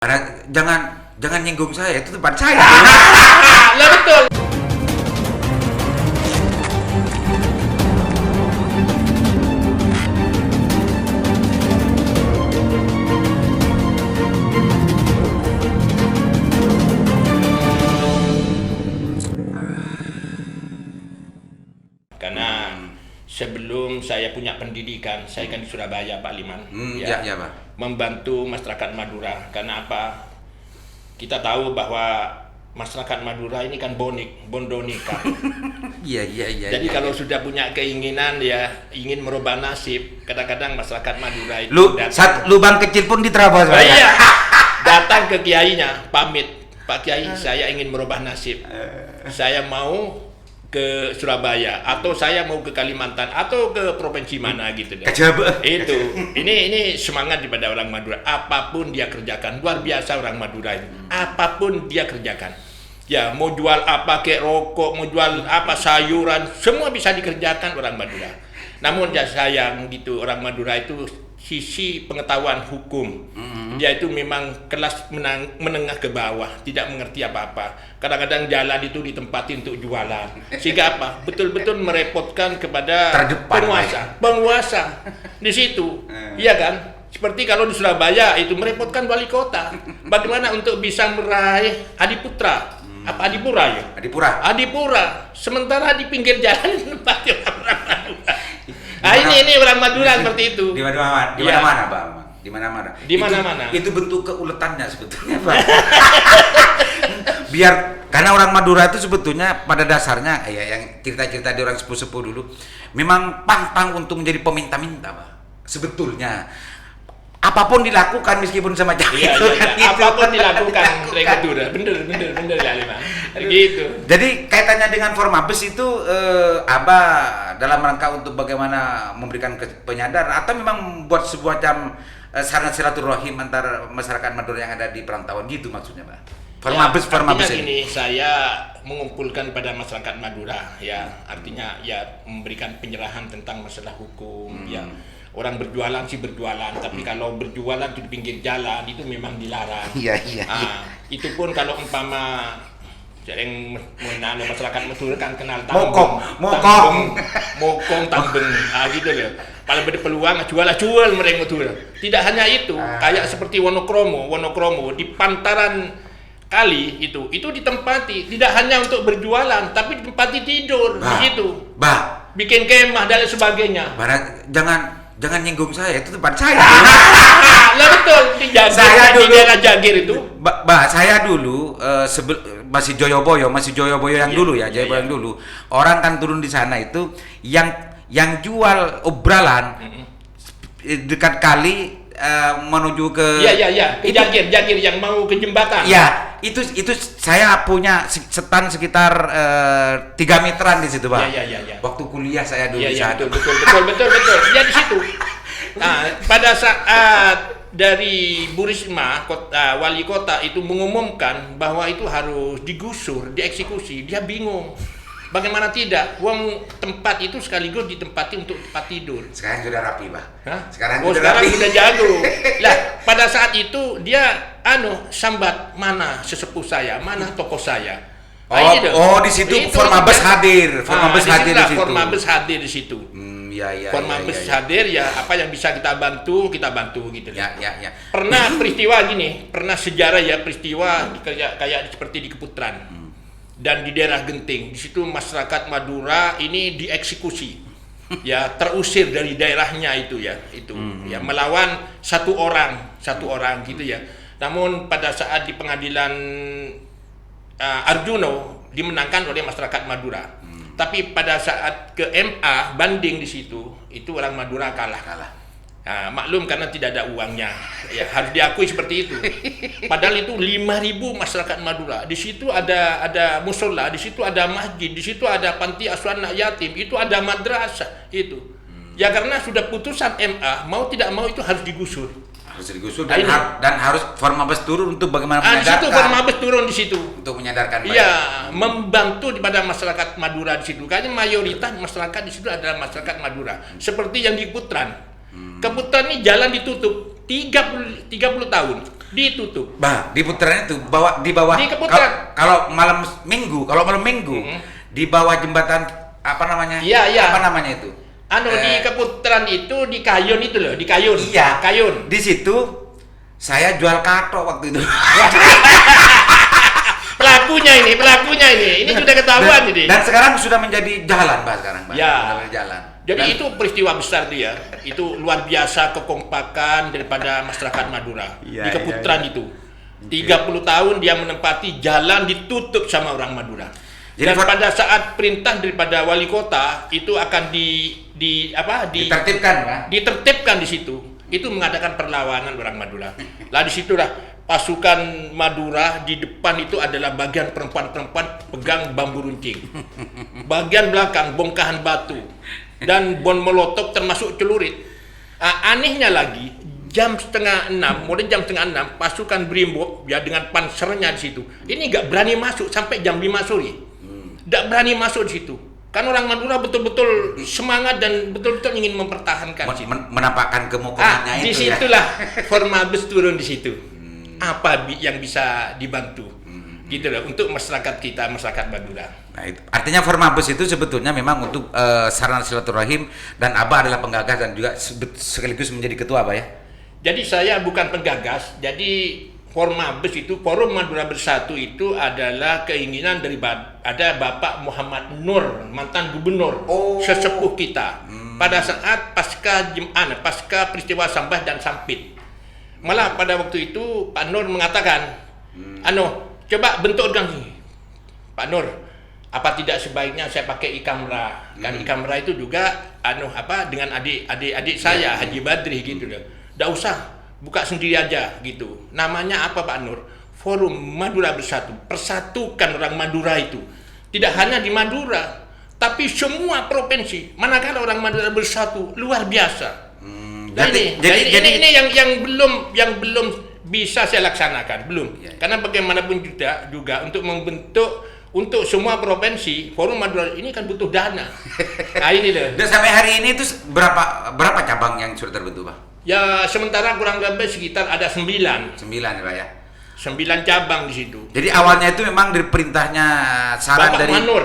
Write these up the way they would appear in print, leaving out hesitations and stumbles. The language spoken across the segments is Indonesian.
Jangan nyinggung saya, itu tempat saya. Lah betul. Karena sebelum saya punya pendidikan, saya kan di Surabaya, Pak Liman. Ya, Pak. Membantu masyarakat Madura. Karena apa? Kita tahu bahwa masyarakat Madura ini kan bondonika. Iya. Jadi kalau sudah punya keinginan ya ingin merubah nasib, kadang-kadang masyarakat Madura itu lubang kecil pun diterabas. Iya. Datang ke kiainya, pamit, Pak Kiai, saya ingin merubah nasib. Saya mau ke Surabaya atau saya mau ke Kalimantan atau ke provinsi mana gitu deh. Itu. Ini semangat daripada orang Madura. Apapun dia kerjakan, luar biasa orang Madura itu. Apapun dia kerjakan. Ya, mau jual apa, kayak rokok, mau jual apa, sayuran, semua bisa dikerjakan orang Madura. Namun ya sayang gitu, orang Madura itu sisi pengetahuan hukum. Dia itu memang kelas menengah ke bawah, tidak mengerti apa-apa. Kadang-kadang jalan itu ditempati untuk jualan. Sehingga apa? Betul-betul merepotkan kepada penguasa. Di situ. Iya kan? Seperti kalau di Surabaya itu merepotkan wali kota. Bagaimana untuk bisa meraih Adiputra? Apa Adipura ya? Adipura. Sementara di pinggir jalan ditempati orang Madura. Ini orang Madura seperti itu. Di mana-mana, Bang? Di mana-mana. Itu bentuk keuletannya sebetulnya, Bang. Karena orang Madura itu sebetulnya pada dasarnya ya yang cerita-cerita di orang sepuh-sepuh dulu memang pantang untuk menjadi peminta-minta, Bang. Sebetulnya apapun dilakukan meskipun sama Iya. Apapun dilakukan mereka Madura. Bener ya, Lima. Gitu. Jadi kaitannya dengan Formabes itu Abah dalam rangka untuk bagaimana memberikan penyadaran atau memang membuat sebuah sarana silaturahim antar masyarakat Madura yang ada di perantauan gitu maksudnya, Pak? Formabes ini saya mengumpulkan pada masyarakat Madura ya, artinya ya memberikan penyerahan tentang masalah hukum ya. Orang berjualan sih berjualan, tapi kalau berjualan di pinggir jalan itu memang dilarang. Iya. Itu pun kalau umpama yang masyarakat Madura kan kenal tambeng, gitu loh. Kalau ada peluang jual mereka Madura. Tidak hanya itu, kayak seperti Wonokromo di pantaran kali itu ditempati tidak hanya untuk berjualan, tapi ditempati tidur di situ. Bikin kemah dan sebagainya. Jangan nyinggung saya, itu tempat saya. Lah betul, di daerah Jagir itu. Saya dulu masih Joyoboyo yang dulu ya, yang dulu. Orang kan turun di sana itu yang jual obralan dekat kali menuju ke ke Jagir yang mau ke jembatan. Ya, itu saya punya setan sekitar 3 meteran di situ, Pak. Iya. Waktu kuliah saya dulu di sana. Betul. Ya di situ. Nah, pada saat dari Bu Risma, wali kota itu mengumumkan bahwa itu harus digusur, dieksekusi, dia bingung. Bagaimana tidak? Uang tempat itu sekaligus ditempati untuk tempat tidur. Sekarang sudah rapi, Pak. Sekarang sudah jago. Lah, pada saat itu dia sambat, mana sesepuh saya, mana tokoh saya. Di situ Formabes hadir. Formabes hadir di situ. Formabes hadir ya, apa yang bisa kita bantu gitu. Ya. Pernah sejarah ya, peristiwa kayak seperti di Keputran. Dan di daerah Genting, di situ masyarakat Madura ini dieksekusi, ya terusir dari daerahnya ya melawan satu orang gitu ya. Namun pada saat di pengadilan Arjuno dimenangkan oleh masyarakat Madura, tapi pada saat ke MA banding di situ itu orang Madura kalah. Maklum karena tidak ada uangnya, ya harus diakui seperti itu. Padahal itu 5.000 masyarakat Madura. Di situ ada musola, di situ ada masjid, di situ ada panti asuhan anak yatim, itu ada madrasah itu. Ya karena sudah putusan MA, mau tidak mau itu harus digusur. Dan harus Formabes turun untuk bagaimana menyadarkan. Di situ Formabes turun di situ untuk menyadarkan. Iya, membantu pada masyarakat Madura di situ. Karena mayoritas masyarakat di situ adalah masyarakat Madura. Seperti yang di Keputran. Keputran ini jalan ditutup 30 tahun. ditutup. Bah, di putaran itu di bawah Di Keputaran. kalau malam minggu, di bawah jembatan apa namanya? Iya, iya. Apa namanya itu? Di Keputaran itu di Kayun itu loh, di Kayun. Iya, Kayun. Di situ saya jual kato waktu itu. Pelakunya ini sudah ketahuan ini. Dan sekarang sudah menjadi jalan, Pak, sekarang, Pak. Ya. Sudah menjadi jalan. Jadi itu peristiwa besar dia. Itu luar biasa kekompakan daripada masyarakat Madura. Iya, Di Keputaran itu. 30 tahun dia menempati jalan ditutup sama orang Madura. Jadi Dan pada saat perintah daripada wali kota itu akan ditertibkan, Pak. ditertibkan di situ. Itu mengadakan perlawanan orang Madura. Lah disitulah pasukan Madura di depan itu adalah bagian perempuan-perempuan pegang bambu runcing. Bagian belakang bongkahan batu dan bom molotov termasuk celurit. Anehnya lagi jam setengah 6, mulai jam setengah 6 pasukan Brimob ya dengan pansernya di situ. Ini nggak berani masuk sampai jam 5 sore. Nggak berani masuk di situ. Kan orang Madura betul-betul semangat dan betul-betul ingin mempertahankan situ. Menampakkan kemokongannya itu. Disitulah Formabes turun di situ. Apa yang bisa dibantu? Gitu loh untuk masyarakat kita, masyarakat Madura. Nah, itu. Artinya Formabes itu sebetulnya memang untuk sarana silaturahim dan Abah adalah penggagas dan juga sekaligus menjadi ketua, Abah ya. Jadi saya bukan penggagas. Jadi Formabes itu Forum Madura Bersatu itu adalah keinginan dari ada Bapak Muhammad Nur, mantan gubernur, sesepuh kita. Pada saat pasca peristiwa Sambah dan Sampit. Malah pada waktu itu Pak Nur mengatakan, coba bentuk organisasi. Pak Nur, apa tidak sebaiknya saya pakai Ikamra? Kan Ikamra itu juga dengan adik saya Haji Badri gitu loh. Nggak usah, buka sendiri aja gitu. Namanya apa Pak Nur? Forum Madura Bersatu. Persatukan orang Madura itu. Tidak hanya di Madura, tapi semua provinsi. Manakala orang Madura bersatu, luar biasa. Jadi yang belum bisa saya laksanakan, belum. Ya. Karena bagaimanapun juga untuk membentuk untuk semua provinsi Forum Madura ini kan butuh dana. Nah ini loh. Dan sampai hari ini itu berapa cabang yang sudah terbentuk, Pak? Ya sementara kurang lebih sekitar ada 9 ya, Pak ya. 9 cabang di situ. Jadi awalnya itu memang dari perintahnya saran Bapak dari Manur.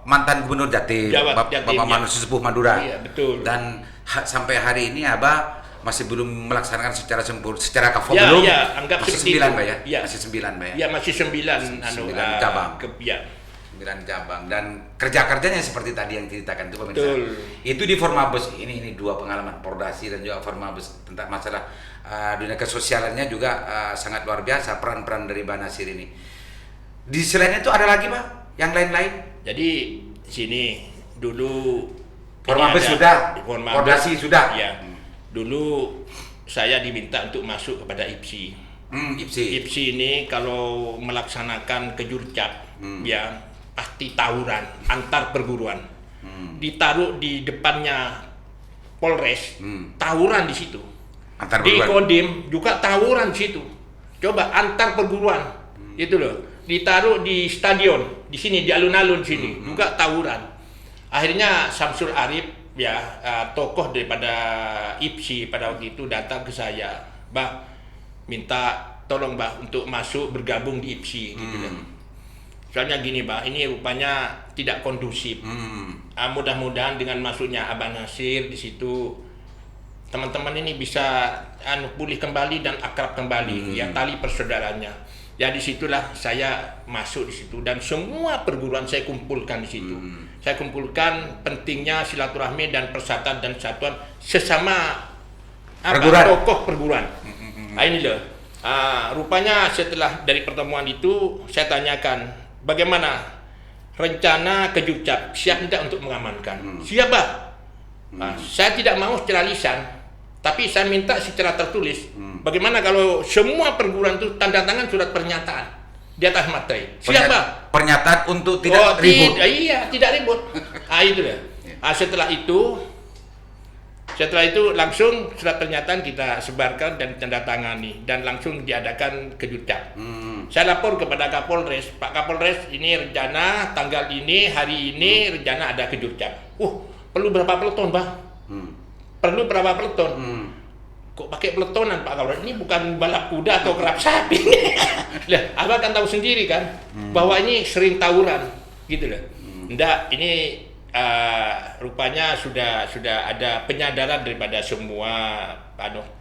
Mantan Gubernur Jatim, Jatim, Bapak Manur Sesepuh Madura. Iya, betul. Dan sampai hari ini Abah masih belum melaksanakan secara sempurna, secara kafah Ya, belum. ya, anggap masih seperti 9, itu. Pak ya. Ya. Masih 9, Pak ya. Ya masih 9 cabang. 9 Ya. cabang dan kerja-kerjanya seperti tadi yang ceritakan itu pemirsa. Betul. Itu di Formabes ini dua pengalaman Pordasi dan juga Formabes tentang masalah dunia kesosialannya juga sangat luar biasa peran-peran dari Mbak Nasir ini. Di selain itu ada lagi, Pak, yang lain-lain? Jadi sini dulu Formabes sudah, Pordasi sudah. Ya. Dulu saya diminta untuk masuk kepada IPSI. IPSI ini kalau melaksanakan kejurcap ya pasti tawuran antar perguruan. Ditaruh di depannya Polres, tawuran di situ. Antar di perguruan. Kodim juga tawuran di situ. Coba antar perguruan. Itu loh. Ditaruh di stadion, di sini di alun-alun sini juga tawuran. Akhirnya Samsul Arif ya tokoh daripada IPSI pada waktu itu datang ke saya, Bah, minta tolong Bah untuk masuk bergabung di IPSI gitu kan. Soalnya gini Bah, ini rupanya tidak kondusif. Mudah-mudahan dengan masuknya Abah Nasir di situ teman-teman ini bisa pulih kembali dan akrab kembali ya tali persaudaraannya. Ya disitulah saya masuk di situ dan semua perguruan saya kumpulkan di situ. Saya kumpulkan pentingnya silaturahmi dan persatuan dan kesatuan sesama tokoh perguruan. Nah ini loh. Rupanya setelah dari pertemuan itu saya tanyakan bagaimana rencana kejurcap, siap tidak untuk mengamankan? Siap, Bah. Saya tidak mau secara lisan, tapi saya minta secara tertulis. Bagaimana kalau semua perguruan itu tanda tangan surat pernyataan di atas materai? Siap, Bah. Pernyataan untuk tidak ribut. Iya, tidak ribut. Itu lah. Setelah itu langsung surat pernyataan kita sebarkan dan tanda tangani dan langsung diadakan kejurcap. Saya lapor kepada Kapolres, Pak Kapolres, ini rencana tanggal ini, hari ini rencana ada kejurcap. Perlu berapa peleton, Bah? Perlu berapa peleton? kok pakai peletonan Pak Kapolres? Ini bukan balap kuda atau kerap sapi. Lah, Abah kan tahu sendiri kan bahwa ini sering tawuran gitu loh. Enggak, ini rupanya sudah ada penyadaran daripada semua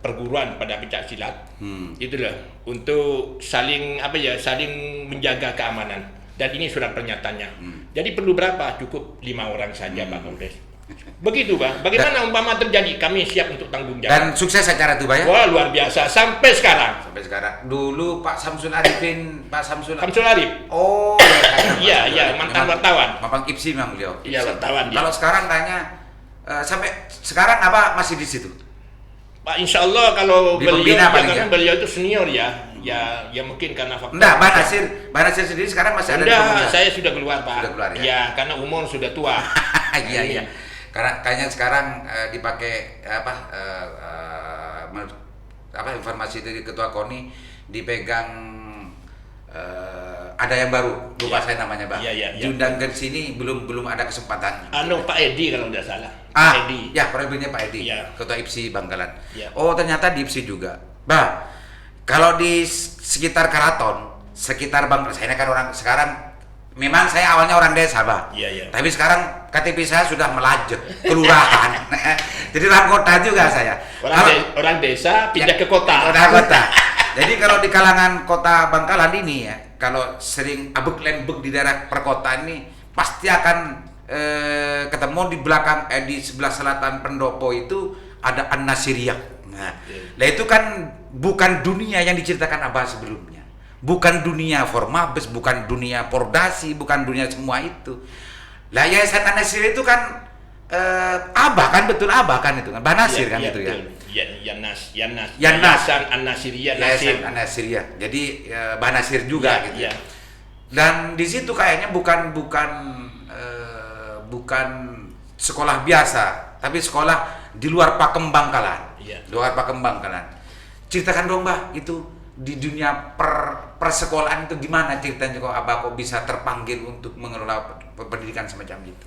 perguruan pada pencak silat. Itu loh, untuk saling saling menjaga keamanan. Dan ini surat pernyataannya. Jadi perlu berapa? Cukup 5 orang saja Pak Kapolres. Begitu Bang. Bagaimana umpama terjadi, kami siap untuk tanggung jawab. Dan sukses acara itu, Pak ya? Wah, luar biasa sampai sekarang. Sampai sekarang. Dulu Pak Samsul Arifin, Samsul Arif. Oh, iya, mantan wartawan. Mapang IPSI memang beliau. Iya, wartawan. Kalau sekarang tanya sampai sekarang apa masih di situ? Pak, insya Allah kalau Di beliau, pembina paling karena ya? beliau itu senior ya mungkin karena faktor. Enggak, Mbak Nasir sendiri sekarang masih ada di pembina. Saya sudah keluar Pak. Sudah keluar ya? Ya, karena umur sudah tua. Iya. Karena kayaknya sekarang dipakai informasi dari Ketua KONI dipegang ada yang baru, lupa saya namanya Bang. Iya. Diundang ke sini belum ada kesempatan. Pak Edi kalau tidak salah. Pak Edi. Ya, Pak Edi. Ya. Ketua IPSI Bangkalan. Ya. Oh, ternyata di IPSI juga. Bah, kalau di sekitar Karaton, sekitar Bangkalan, saya ini kan orang sekarang. Memang saya awalnya orang desa, Pak. Iya. Tapi sekarang KTP saya sudah melajut kelurahan. Jadi orang kota juga saya. Orang desa pindah ke kota. Orang kota. Jadi kalau di kalangan kota Bangkalan ini ya, kalau sering abek-lembek di daerah perkotaan ini pasti akan ketemu di belakang di sebelah selatan pendopo itu ada An-Nasiriyah. Nah, itu kan bukan dunia yang diceritakan Abah sebelumnya. Bukan dunia Formabes, bukan dunia Pordasi, bukan dunia semua itu. Lah Yayasan An-Nasiriyah itu kan Abah kan, betul Abah kan itu kan, Banasir kan itu ya. Yayasan An-Nasiriyah. Yayasan An-Nasiriyah. Jadi Banasir juga gitu. Iya. Dan di situ kayaknya bukan sekolah biasa, tapi sekolah di luar Pakem Bangkalan. Iya. Luar Pakem Bangkalan. Ceritakan dong, Mbah, itu di dunia persekolahan itu gimana ceritanya kok Abah kok bisa terpanggil untuk mengelola pendidikan semacam itu?